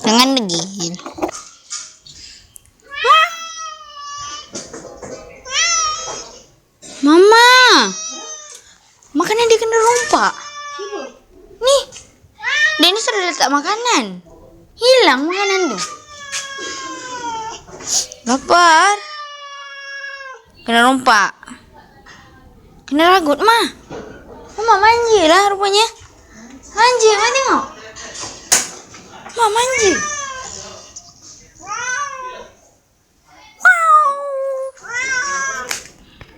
Jangan degil. Mama, makanan dia kena rompak. Nih, Dennis sudah letak makanan. Hilang makanan tuh. Lapar. Kena rompak. Kena ragut, Ma. Mama manjilah rupanya.